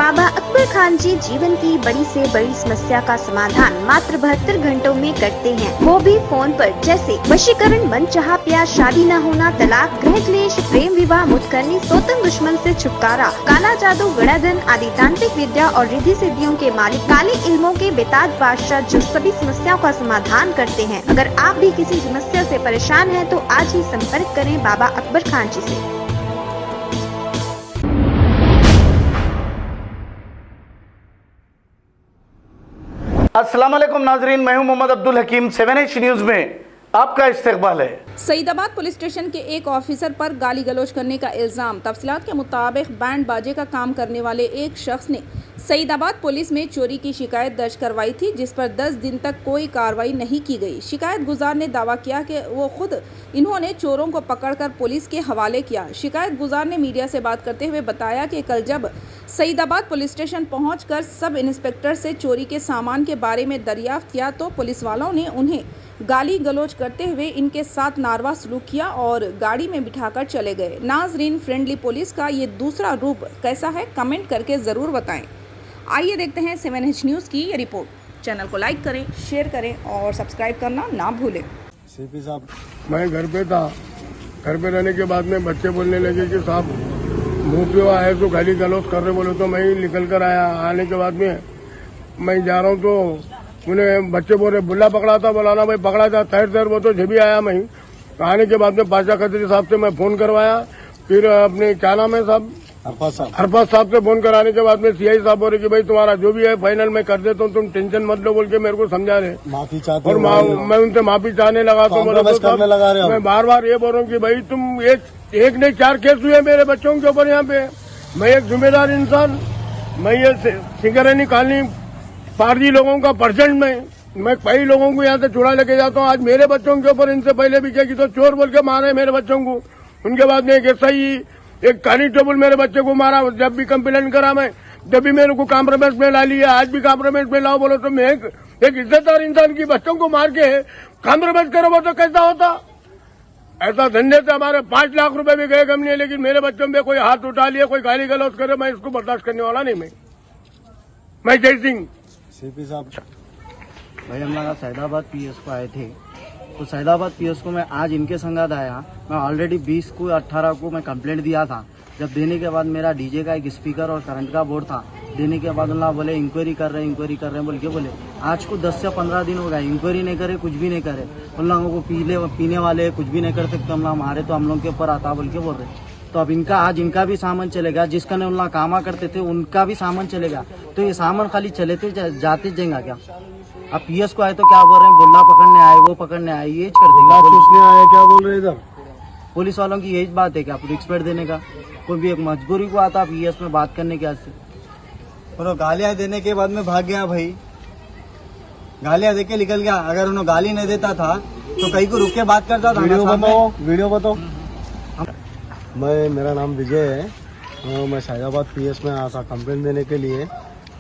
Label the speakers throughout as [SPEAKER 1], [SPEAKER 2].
[SPEAKER 1] बाबा अकबर खान जी जीवन की बड़ी से बड़ी समस्या का समाधान मात्र 72 घंटों में करते हैं, वो भी फोन पर। जैसे वशीकरण, मनचाहा प्यार, शादी न होना, तलाक, गृह क्लेश, प्रेम विवाह, मुतकरनी, सोतन दुश्मन से छुटकारा, काला जादू, गड़ाधन आदि तांत्रिक विद्या और रिद्धि सिद्धियों के मालिक काले इल्मों के बेताज बादशाह जो सभी समस्याओं का समाधान करते हैं। अगर आप भी किसी समस्या से परेशान हैं तो आज ही संपर्क करें बाबा अकबर खान जी से।
[SPEAKER 2] अस्सलाम वालेकुम नाजरीन, मैं हूं मोहम्मद अब्दुल हकीम। 7H न्यूज में आपका इस्तकबाल है।
[SPEAKER 3] सईदाबाद पुलिस स्टेशन के एक ऑफिसर पर गाली गलौज करने का इल्जाम। तफसीलात के मुताबिक बैंड बाजे का काम करने वाले एक शख्स ने सईदाबाद पुलिस में चोरी की शिकायत दर्ज करवाई थी, जिस पर 10 दिन तक कोई कार्रवाई नहीं की गई। शिकायत गुजार ने दावा किया कि वो खुद इन्होंने चोरों को पकड़कर पुलिस के हवाले किया। शिकायत गुजार ने मीडिया से बात करते हुए बताया कि कल जब सईदाबाद पुलिस स्टेशन पहुंचकर सब इंस्पेक्टर से चोरी के सामान के बारे में दरियाफ्त किया तो पुलिस वालों ने उन्हें गाली गलौज करते हुए इनके साथ नारवा सलूक किया और गाड़ी में बिठाकर चले गए। नाजरीन, फ्रेंडली पुलिस का ये दूसरा रूप कैसा है, कमेंट करके ज़रूर बताएं। आइए देखते हैं 7H न्यूज़ की ये रिपोर्ट। चैनल को लाइक करें, शेयर करें और सब्सक्राइब करना ना भूलें।
[SPEAKER 4] सीपी साहब, मैं घर पे था। घर पे रहने के बाद में बच्चे बोलने लगे कि साहब मुँह पे आए तो गाली गलौज कर रहे, बोले तो मैं निकल कर आया। आने के बाद में मैं जा रहा हूँ तो उन्हें बच्चे बोल रहे बुल्ला पकड़ा था, बोलाना भाई पकड़ा था, ठहर वो तो जब आया। मैं आने के बाद में पाशा खत्री साहब से मैं फोन करवाया, फिर अपने क्या नाम है साहब, अरफात साहब से फोन कराने के बाद में सीआई साहब बोले कि भाई तुम्हारा जो भी है फाइनल मैं कर देता हूँ, तुम टेंशन मत लो बोल के मेरे को समझा रहे,
[SPEAKER 5] माफी चाहते
[SPEAKER 4] और मैं उनसे माफी चाहने लगा तो मैं बार बार ये बोल रहा हूँ कि भाई तुम एक नहीं 4 केस हुए मेरे बच्चों के ऊपर यहाँ पे। मैं एक जिम्मेदार इंसान, मैं ये सिंगरेनी कॉलोनी पारजी लोगों का परसेंट मैं कई लोगों को यहाँ से चुरा लेके जाता हूँ। आज मेरे बच्चों के ऊपर इनसे पहले भी क्या कि तो चोर बोल के मारे मेरे बच्चों को। उनके बाद में एक SI, एक कांस्टेबल मेरे बच्चे को मारा। जब भी कंप्लेन करा मैं, जब भी मेरे को कॉम्प्रोमाइज में ला लिया, आज भी कॉम्प्रोमाइज में लाओ बोलो तो मैं एक इज्जतदार इंसान की बच्चों को मार के कॉम्प्रोमाइज करो वो तो कैसा होता। ऐसा धंधे से हमारे 5 लाख रुपए भी गए कम नहीं, लेकिन मेरे बच्चों में कोई हाथ उठा लिया, कोई गाली गलौज करे, मैं इसको बर्दाश्त करने वाला नहीं। मैं जय सिंह।
[SPEAKER 5] सीपी साहब, भाई हम लोग सैदाबाद PS को आए थे, तो सैदाबाद PS को मैं आज इनके संगात आया। मैं ऑलरेडी 20 को 18 को मैं कंप्लेंट दिया था। जब देने के बाद मेरा डीजे का एक स्पीकर और करंट का बोर्ड था। देने के बाद उन्होंने बोले इंक्वायरी कर रहे हैं बोल के बोले। आज को 10 से 15 दिन हो गए, इंक्वायरी नहीं करे, कुछ भी नहीं करे। उन लोगों को पीने वाले कुछ भी नहीं कर सकते, हम लोग मारे तो हम लोग के ऊपर आता बोल के बोल रहे। तो अब इनका भी सामान चलेगा, जिसका ने उन लोग कामा करते थे उनका भी सामान चलेगा। तो ये सामान खाली चले थे जाते जाएगा क्या? अब PS को आए तो क्या बोल रहे हैं, बुल्ला पकड़ने आए, वो पकड़ने आए, ये कर देंगे।
[SPEAKER 4] चूसने आए क्या बोल रहे इधर?
[SPEAKER 5] पुलिस वालों की यही बात है क्या रिस्पेक्ट देने का? कोई भी एक मजबूरी को आता PS में बात करने के वास्ते।
[SPEAKER 6] और गालियां देने के बाद में भाग गया भाई, गालियां देके निकल गया। अगर उन्होंने गाली नहीं देता था तो कहीं को रुक के बात करता था।
[SPEAKER 4] वीडियो बताओ।
[SPEAKER 5] मेरा नाम विजय है। मैं सैदाबाद PS में आया था कंप्लेंट देने के लिए।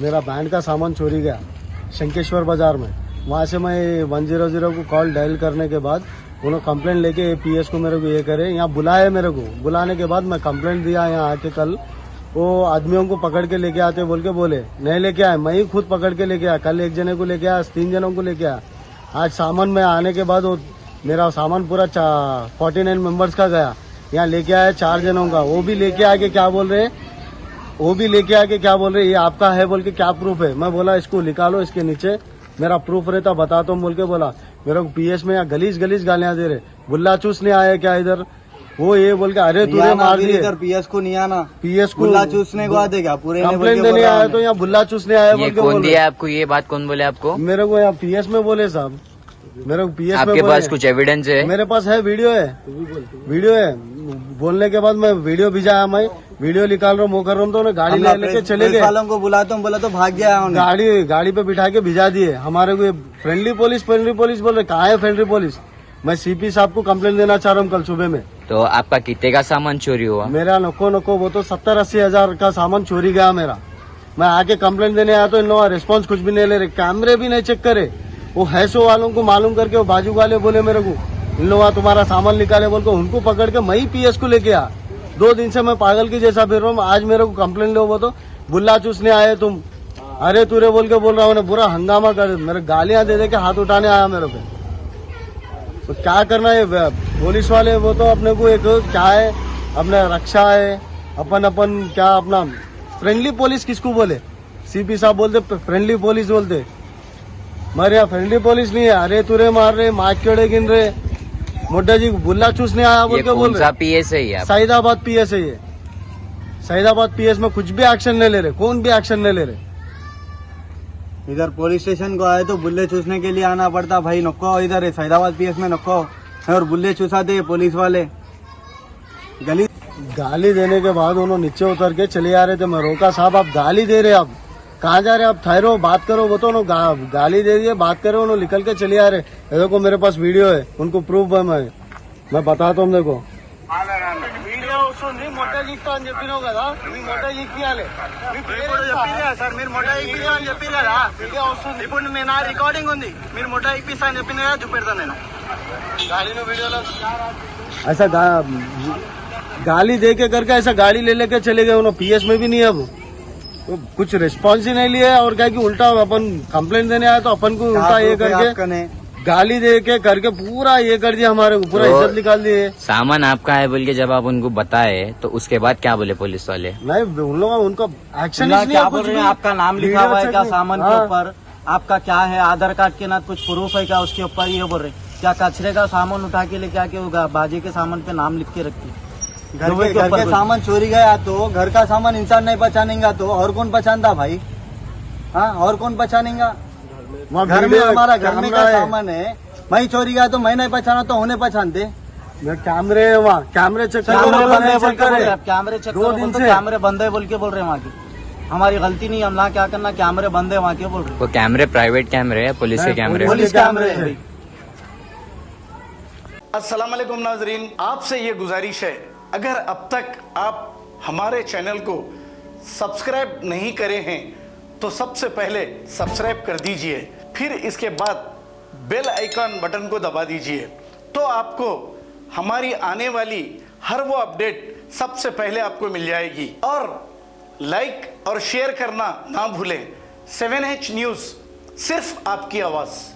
[SPEAKER 5] मेरा बैंड का सामान चोरी गया शंकेश्वर बाजार में। वहाँ से मैं 100 को कॉल डायल करने के बाद उन्होंने कंप्लेंट लेके PS को मेरे को ये करे, यहाँ बुलाया मेरे को। बुलाने के बाद मैं कंप्लेंट दिया यहाँ आके। कल वो आदमियों को पकड़ के लेके आते बोल के बोले, नहीं लेके आए, मैं ही खुद पकड़ के लेके आया। कल 1 जने को लेके आया, 3 जनों को लेके आया। आज सामान में आने के बाद वो मेरा सामान पूरा 49 मेंबर्स का गया। यहाँ लेके आया 4 जनों का। वो भी लेके आके क्या बोल रहे ये आपका है बोल के, क्या प्रूफ है? मैं बोला इसको निकालो, इसके नीचे मेरा प्रूफ रहता बताता हूँ बोल के बोला। मेरे को PS में यहाँ गलीज गालियां दे रहे, बुल्ला चूसने आया क्या इधर? वो ये बोल के अरे तूने मार दिए।
[SPEAKER 6] PS को नहीं आना,
[SPEAKER 5] PS को
[SPEAKER 6] बुल्ला चूसने को आते क्या? पूरे
[SPEAKER 5] कंप्लेंट देने आया तो यहाँ बुल्ला चूसने आया बोल के बोल।
[SPEAKER 7] आपको ये बात कौन बोले आपको?
[SPEAKER 5] मेरे को यहाँ PS में बोले साहब, मेरे को PS
[SPEAKER 7] आपके पास कुछ एविडेंस है?
[SPEAKER 5] मेरे पास है, वीडियो है। बोलने के बाद मैं वीडियो भिजाया, मैं वीडियो निकाल रहा हूँ, वो कर रहा हूँ, तो उन्हें गाड़ी लेके चले गए।
[SPEAKER 6] वालों को बुलाता हूँ बोला तो भाग गया।
[SPEAKER 5] गाड़ी पे बिठा के भिजा दिए। हमारे को फ्रेंडली पुलिस बोल रहे, कहाँ है फ्रेंडली पुलिस? मैं CP साहब को कंप्लेंट देना चाह रहा हूँ कल सुबह में।
[SPEAKER 7] तो आपका कितने का सामान चोरी हुआ?
[SPEAKER 5] मेरा नको वो तो 70-80 हजार का सामान चोरी गया मेरा। मैं आके कंप्लेंट देने आया तो इन लोगों का रिस्पॉन्स कुछ भी नहीं ले रहे, कैमरे भी नहीं चेक करे। वो हैसो वालों को मालूम करके वो बाजू वाले बोले मेरे को, इन लोग तुम्हारा सामान निकाले बोल के उनको पकड़ के मैं ही PS को लेके आ। 2 दिन से मैं पागल की जैसा फिर रहा हूँ। आज मेरे को कंप्लेंट लो वो तो
[SPEAKER 6] बुल्ला चूसने आए तुम, अरे तुरे बोल के बोल रहा हूँ, बुरा हंगामा कर, मेरे गालियां दे दे के हाथ उठाने आया मेरे पे। तो क्या करना है पुलिस वाले, वो तो अपने को एक क्या है, अपने रक्षा है, अपन क्या अपना फ्रेंडली पुलिस किसको बोले, सीपी साहब बोलते फ्रेंडली पुलिस बोलते, मगर यहाँ फ्रेंडली पुलिस नहीं है। अरे तुरे मार रहे, माँ केड़े गिन रहे, मोटा जी बुल्ला चूसने आया बोल के बोल रहे।
[SPEAKER 7] पीएस है ये?
[SPEAKER 6] सईदाबाद पीएस है ये, सईदाबाद पीएस में कुछ भी एक्शन नहीं ले रहे, कौन भी एक्शन नहीं ले रहे। इधर पुलिस स्टेशन को आए तो बुल्ले चूसने के लिए आना पड़ता, भाई नको इधर सईदाबाद पीएस में नको, और बुल्ले चूसाते पुलिस वाले। गाली देने के बाद उन्होंने नीचे उतर के चले आ रहे थे, मैं रोका, साहब आप गाली दे रहे, आप कहाँ जा रहे, आप ठहरो बात करो, वो तो गाली दे दिए, बात करो, उन्होंने निकल के चले आ रहे। देखो मेरे पास वीडियो है, उनको प्रूफ है, मैं बताता हूँ, देखो रिकॉर्डिंग ऐसा गाली दे के करके ऐसा गाड़ी ले लेके चले गए, उन्होंने पीएस में भी नहीं है, अब तो कुछ रिस्पॉन्स ही नहीं लिया, और क्या कि उल्टा अपन कंप्लेंट देने आया तो अपन को उल्टा ये करके गाली दे के करके पूरा ये कर दिया, हमारे को पूरा इज्जत निकाल दिए।
[SPEAKER 7] सामान आपका है बोल के जब आप उनको बताए तो उसके बाद क्या बोले पुलिस वाले?
[SPEAKER 6] नहीं, उन लोगों उनका एक्शन
[SPEAKER 5] क्या बोल रहे हैं, आपका नाम लिखा हुआ है क्या सामान के ऊपर, आपका क्या है, आधार कार्ड के ना कुछ प्रूफ है क्या उसके ऊपर, ये बोल रहे क्या कचरे का सामान उठा के लेके आके बाजे के सामान पे नाम लिख के रखी। घर के सामान चोरी गया तो घर का सामान इंसान नहीं पहचानेगा तो और कौन पहचानता भाई? हाँ, और कौन पहचानेगा? घर में हमारा घर में का सामान है, मैं चोरी गया तो मैं नहीं पहचाना तो उन्हें पहचानते। कैमरे वहाँ कैमरे चेक कैमरे चेक कैमरे बंद है बोल के बोल रहे वहाँ की, हमारी गलती नहीं, हम क्या करना, कैमरे बंद है वहाँ के बोल रहे।
[SPEAKER 7] वो कैमरे प्राइवेट कैमरे है, पुलिस के कैमरे?
[SPEAKER 5] पुलिस कैमरे है।
[SPEAKER 2] अस्सलाम वालेकुम नाजरीन, आपसे ये गुजारिश है, अगर अब तक आप हमारे चैनल को सब्सक्राइब नहीं करे हैं तो सबसे पहले सब्सक्राइब कर दीजिए, फिर इसके बाद बेल आइकन बटन को दबा दीजिए, तो आपको हमारी आने वाली हर वो अपडेट सबसे पहले आपको मिल जाएगी। और लाइक और शेयर करना ना भूलें। 7H न्यूज़, सिर्फ आपकी आवाज़।